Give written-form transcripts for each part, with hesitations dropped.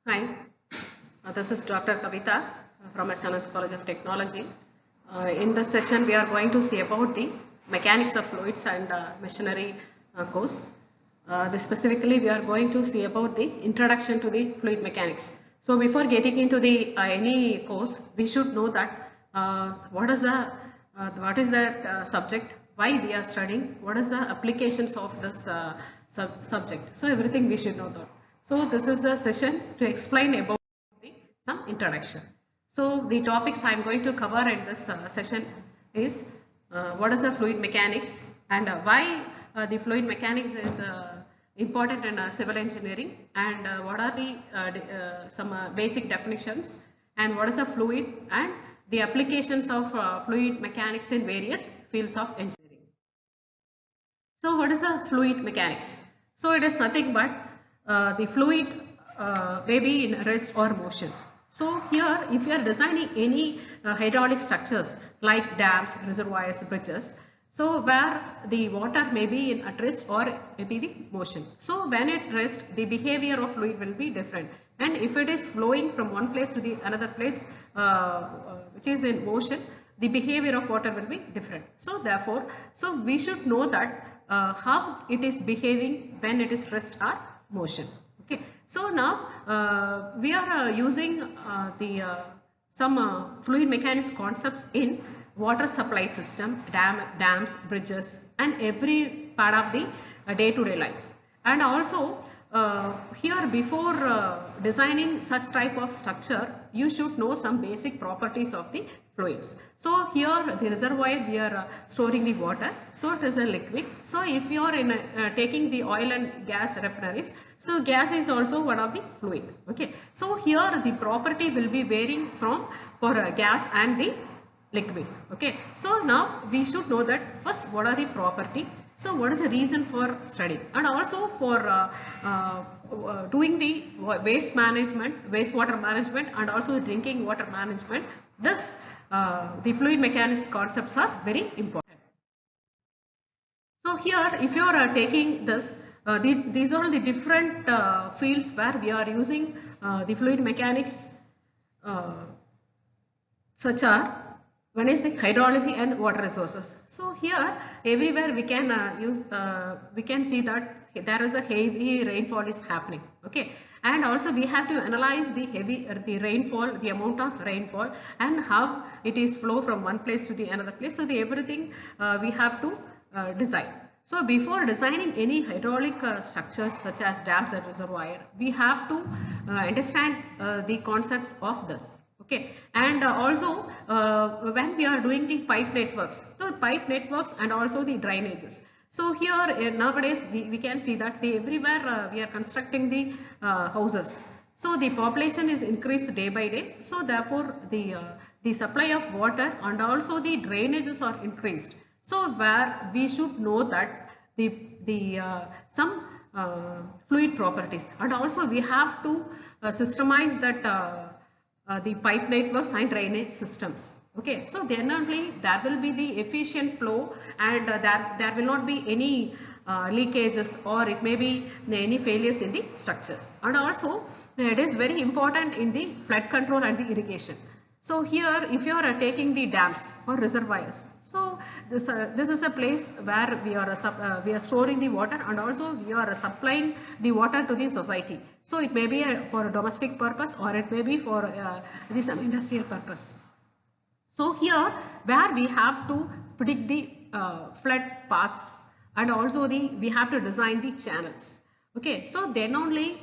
Hi, this is Dr. Kavita from SNS College of Technology. In this session, we are going to see about the mechanics of fluids and machinery course. Specifically, we are going to see about the introduction to the fluid mechanics. So, before getting into the any course, we should know that what is that subject, why we are studying, what is the applications of this subject. So, everything we should know that. So, this is the session to explain about some introduction. So, the topics I am going to cover in this session is what is the fluid mechanics and why the fluid mechanics is important in civil engineering, and what are the some basic definitions, and what is a fluid and the applications of fluid mechanics in various fields of engineering. So what is a fluid mechanics? So it is nothing but the fluid may be in rest or motion. So here, if you are designing any hydraulic structures like dams, reservoirs, bridges, so where the water may be in at rest or maybe the motion. So when it rests, the behavior of fluid will be different. And if it is flowing from one place to the another place which is in motion, the behavior of water will be different. So therefore, so we should know that how it is behaving when it is rest or motion. Okay. So now we are using some fluid mechanics concepts in water supply system, dams, bridges, and every part of the day-to-day life. And also here, before designing such type of structure, you should know some basic properties of the fluids. So here the reservoir, we are storing the water, so it is a liquid. So if you are in taking the oil and gas refineries, so gas is also one of the fluid. Okay, so here the property will be varying from for gas and the liquid. Okay, so now we should know that first what are the property. So what is the reason for studying, and also for doing the wastewater management, and also the drinking water management. This the fluid mechanics concepts are very important. So here, if you are taking this, these are the different fields where we are using the fluid mechanics, such are. One is the hydrology and water resources. So here, everywhere we can we can see that there is a heavy rainfall is happening. Okay, and also we have to analyze the rainfall, the amount of rainfall, and how it is flow from one place to the another place. So the everything we have to design. So before designing any hydraulic structures such as dams and reservoir, we have to understand the concepts of this. Okay, and also when we are doing the pipe networks, so pipe networks and also the drainages. So here nowadays we can see that everywhere we are constructing the houses. So the population is increased day by day. So therefore the supply of water and also the drainages are increased. So where we should know that the some fluid properties, and also we have to systemize that the pipe networks and drainage systems. Okay, so then only there will be the efficient flow, and there will not be any leakages, or it may be any failures in the structures. And also it is very important in the flood control and the irrigation. So here, if you are taking the dams or reservoirs, so this is a place where we are storing the water, and also we are supplying the water to the society. So it may be for a domestic purpose, or it may be for some industrial purpose. So here, where we have to predict the flood paths, and also we have to design the channels. Okay, so then only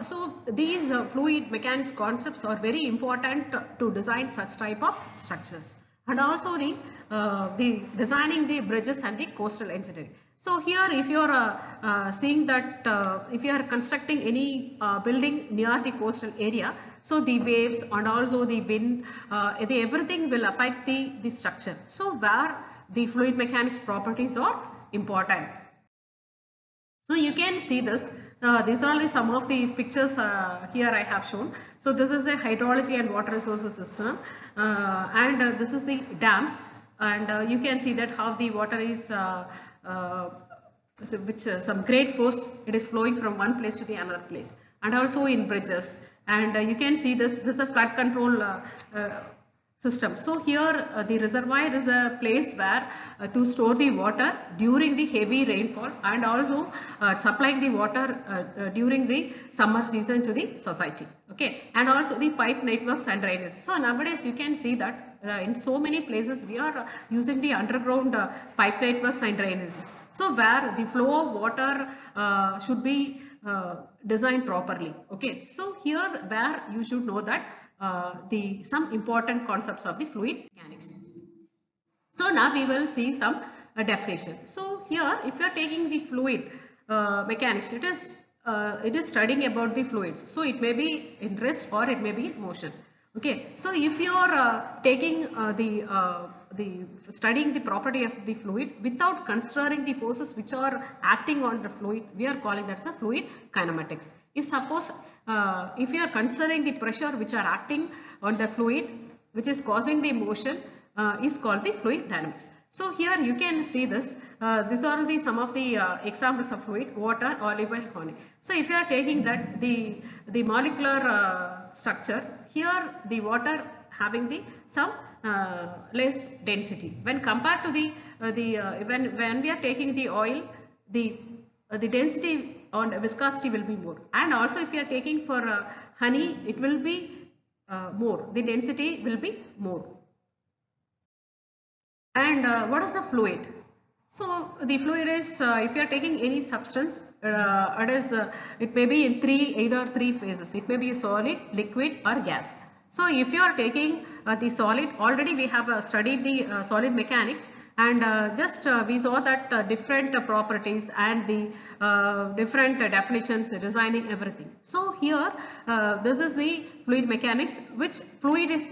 so these fluid mechanics concepts are very important to design such type of structures, and also the designing the bridges and the coastal engineering. So here, if you are seeing that if you are constructing any building near the coastal area, so the waves and also the wind, everything will affect the structure. So where the fluid mechanics properties are important. So you can see this. These are only some of the pictures here I have shown. So this is a hydrology and water resources system, and this is the dams, and you can see that how the water is some great force, it is flowing from one place to the another place, and also in bridges. And you can see this is a flood control system. So here the reservoir is a place where to store the water during the heavy rainfall, and also supplying the water during the summer season to the society. Okay, and also the pipe networks and drainage. So nowadays you can see that in so many places we are using the underground pipe networks and drainages. So where the flow of water should be designed properly. Okay, so here where you should know that some important concepts of the fluid mechanics. So now we will see some definition. So here, if you are taking the fluid mechanics, it is studying about the fluids. So it may be in rest or it may be in motion. Okay. So if you are taking studying the property of the fluid without considering the forces which are acting on the fluid, we are calling that as a fluid kinematics. If suppose if you are considering the pressure which are acting on the fluid, which is causing the motion, is called the fluid dynamics. So here you can see this. These are some of the examples of fluid: water, olive oil, honey. So if you are taking that the molecular structure, here the water having some less density when compared to when we are taking the oil, the density and viscosity will be more, and also if you are taking for honey, it will be more, the density will be more. And what is a fluid? So the fluid is if you are taking any substance, it may be in either three phases. It may be solid, liquid or gas. So if you are taking the solid, already we have studied the solid mechanics, and we saw that different properties and the different definitions, designing everything. So here this is the fluid mechanics, which fluid is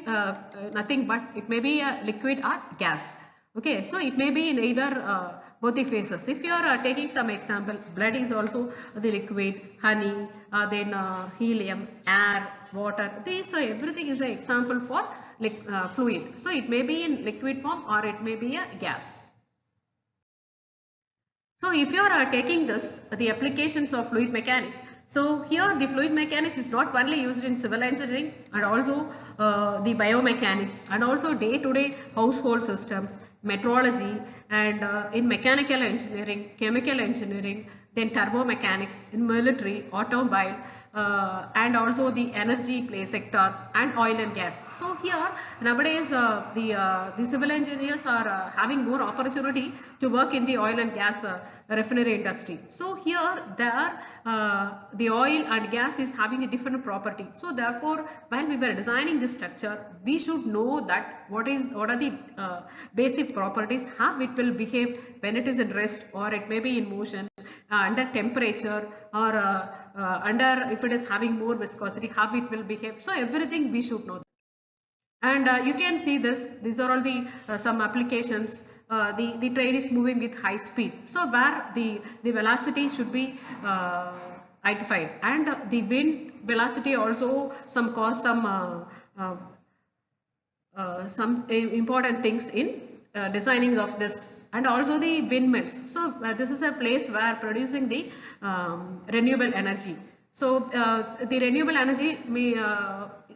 nothing but it may be a liquid or gas. Okay, so it may be in either both the phases. If you are taking some example, blood is also the liquid, honey, then helium, air, water. So everything is an example for fluid. So it may be in liquid form or it may be a gas. So if you are taking the applications of fluid mechanics, so here the fluid mechanics is not only used in civil engineering, and also the biomechanics, and also day-to-day household systems, metrology, and in mechanical engineering, chemical engineering, then turbomechanics, in military, automobile, and also the energy play sectors and oil and gas. So here nowadays the civil engineers are having more opportunity to work in the oil and gas refinery industry. So here the oil and gas is having a different property. So therefore, while we were designing this structure, we should know that what are the basic properties, how it will behave when it is in rest or it may be in motion, under temperature, or if it is having more viscosity, how it will behave. So everything we should know. And you can see these are all the some applications. The train is moving with high speed, so where the velocity should be identified, and the wind velocity also cause some important things in designing of this. And also the windmills. So this is a place where producing the renewable energy. So the renewable energy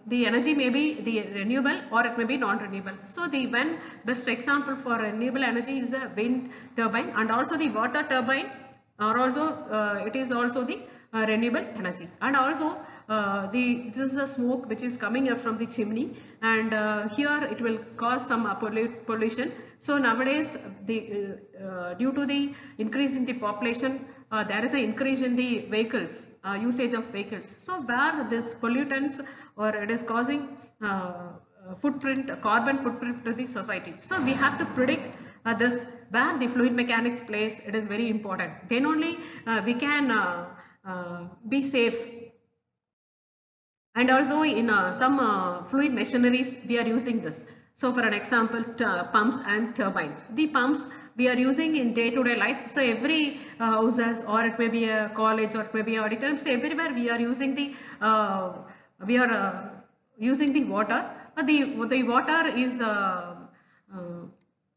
the energy may be the renewable or it may be non-renewable. So the one best example for renewable energy is a wind turbine, and also the water turbine, or also it is also the renewable energy. And also this is a smoke which is coming up from the chimney, and here it will cause some pollution. So nowadays due to the increase in the population, there is an increase in the vehicles, usage of vehicles. So where this pollutants, or it is causing carbon footprint to the society. So we have to predict this, where the fluid mechanics plays. It is very important. Then only we can be safe. And also in some fluid machineries we are using this. So for an example, pumps and turbines. The pumps we are using in day-to-day life. So every houses, or it may be a college, or it may be an auditorium. So everywhere we are using the water. The water is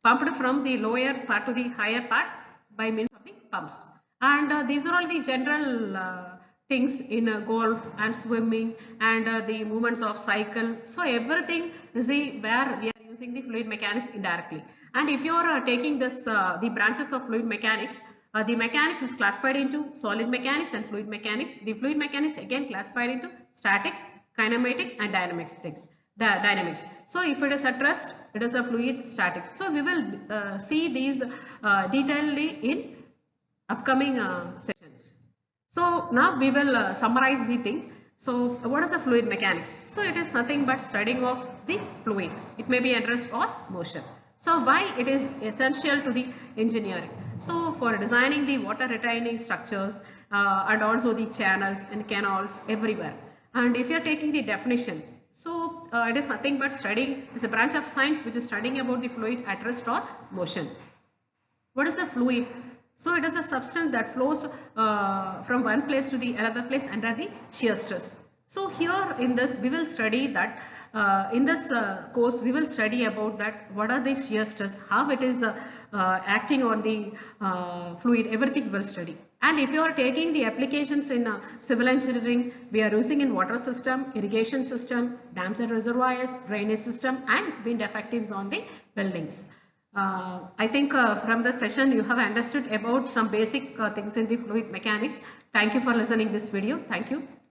pumped from the lower part to the higher part by means of the pumps. And these are all the general things in golf and swimming and the movements of cycle. So everything is where we are using the fluid mechanics indirectly. And if you are taking this the branches of fluid mechanics, the mechanics is classified into solid mechanics and fluid mechanics. The fluid mechanics again classified into statics, kinematics and dynamics. Dynamics. So if it is at rest, it is a fluid statics. So we will see these detailedly in upcoming sessions. So now we will summarize the thing. So what is the fluid mechanics? So it is nothing but studying of the fluid. It may be at rest or motion. So why it is essential to the engineering? So for designing the water retaining structures and also the channels and canals everywhere. And if you are taking the definition, so it is nothing but studying, it's a branch of science which is studying about the fluid at rest or motion. What is a fluid? So it is a substance that flows from one place to the another place under the shear stress. So here in this we will study that in this course we will study about that what are the shear stress, how it is acting on the fluid, everything we will study. And if you are taking the applications in civil engineering, we are using in water system, irrigation system, dams and reservoirs, drainage system and wind effectives on the buildings. I think from the session you have understood about some basic things in the fluid mechanics. Thank you for listening this video. Thank you.